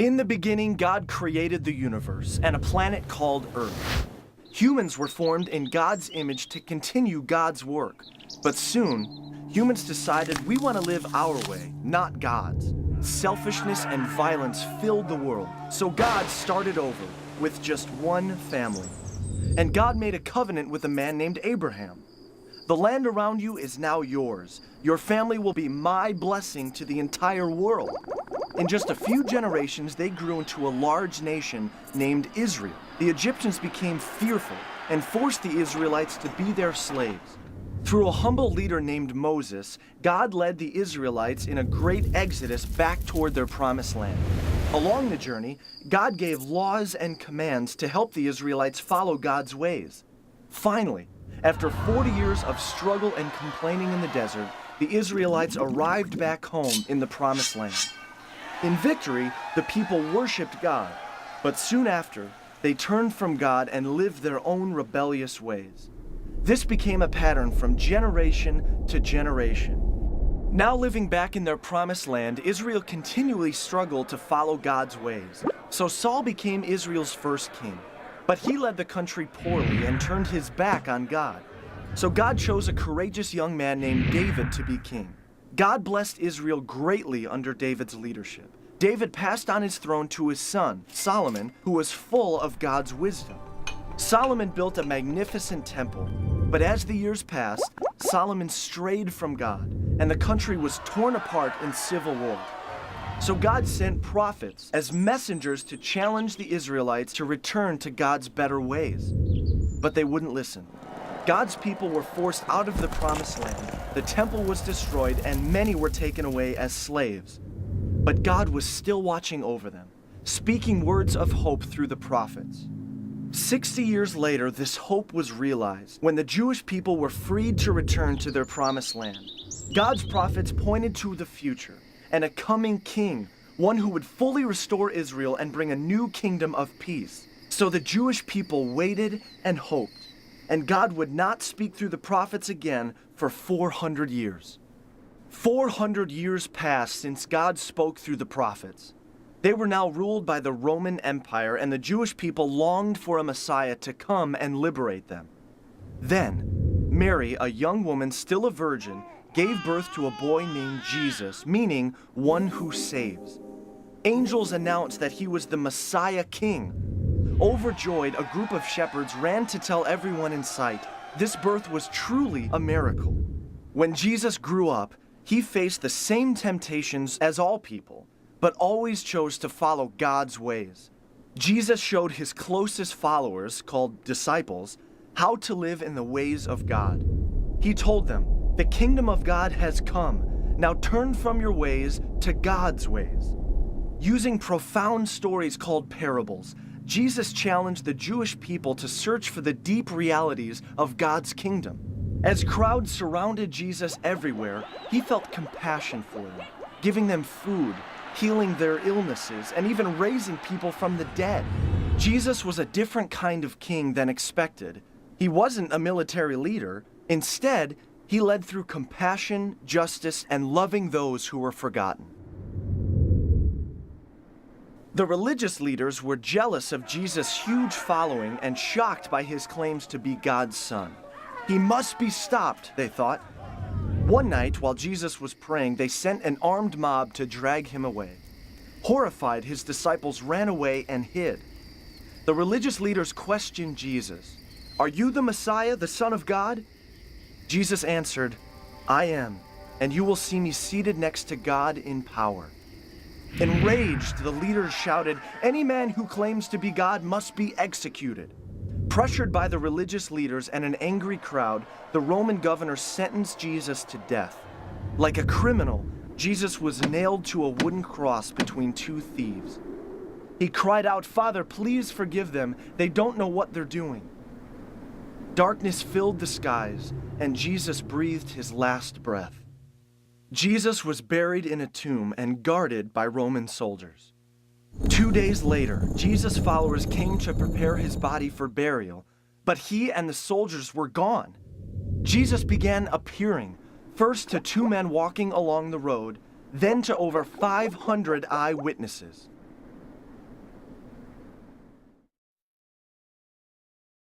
In the beginning, God created the universe and a planet called Earth. Humans were formed in God's image to continue God's work. But soon, humans decided we want to live our way, not God's. Selfishness and violence filled the world, so God started over with just one family. And God made a covenant with a man named Abraham. The land around you is now yours. Your family will be my blessing to the entire world. In just a few generations, they grew into a large nation named Israel. The Egyptians became fearful and forced the Israelites to be their slaves. Through a humble leader named Moses, God led the Israelites in a great exodus back toward their promised land. Along the journey, God gave laws and commands to help the Israelites follow God's ways. Finally, after 40 years of struggle and complaining in the desert, the Israelites arrived back home in the promised land. In victory, the people worshiped God, but soon after, they turned from God and lived their own rebellious ways. This became a pattern from generation to generation. Now living back in their promised land, Israel continually struggled to follow God's ways. So Saul became Israel's first king. But he led the country poorly and turned his back on God. So God chose a courageous young man named David to be king. God blessed Israel greatly under David's leadership. David passed on his throne to his son, Solomon, who was full of God's wisdom. Solomon built a magnificent temple, but as the years passed, Solomon strayed from God, and the country was torn apart in civil war. So God sent prophets as messengers to challenge the Israelites to return to God's better ways. But they wouldn't listen. God's people were forced out of the promised land, the temple was destroyed, and many were taken away as slaves. But God was still watching over them, speaking words of hope through the prophets. 60 years later, this hope was realized when the Jewish people were freed to return to their promised land. God's prophets pointed to the future and a coming king, one who would fully restore Israel and bring a new kingdom of peace. So the Jewish people waited and hoped, and God would not speak through the prophets again for 400 years. 400 years passed since God spoke through the prophets. They were now ruled by the Roman Empire, and the Jewish people longed for a Messiah to come and liberate them. Then, Mary, a young woman still a virgin, gave birth to a boy named Jesus, meaning one who saves. Angels announced that he was the Messiah King. Overjoyed, a group of shepherds ran to tell everyone in sight. This birth was truly a miracle. When Jesus grew up, he faced the same temptations as all people, but always chose to follow God's ways. Jesus showed his closest followers, called disciples, how to live in the ways of God. He told them, "The kingdom of God has come. Now turn from your ways to God's ways." Using profound stories called parables, Jesus challenged the Jewish people to search for the deep realities of God's kingdom. As crowds surrounded Jesus everywhere, he felt compassion for them, giving them food, healing their illnesses, and even raising people from the dead. Jesus was a different kind of king than expected. He wasn't a military leader. Instead, he led through compassion, justice, and loving those who were forgotten. The religious leaders were jealous of Jesus' huge following and shocked by his claims to be God's son. He must be stopped, they thought. One night, while Jesus was praying, they sent an armed mob to drag him away. Horrified, his disciples ran away and hid. The religious leaders questioned Jesus. "Are you the Messiah, the Son of God?" Jesus answered, "I am, and you will see me seated next to God in power." Enraged, the leaders shouted, "Any man who claims to be God must be executed." Pressured by the religious leaders and an angry crowd, the Roman governor sentenced Jesus to death. Like a criminal, Jesus was nailed to a wooden cross between two thieves. He cried out, "Father, please forgive them. They don't know what they're doing." Darkness filled the skies, and Jesus breathed his last breath. Jesus was buried in a tomb and guarded by Roman soldiers. 2 days later, Jesus' followers came to prepare his body for burial, but he and the soldiers were gone. Jesus began appearing, first to 2 men walking along the road, then to over 500 eyewitnesses.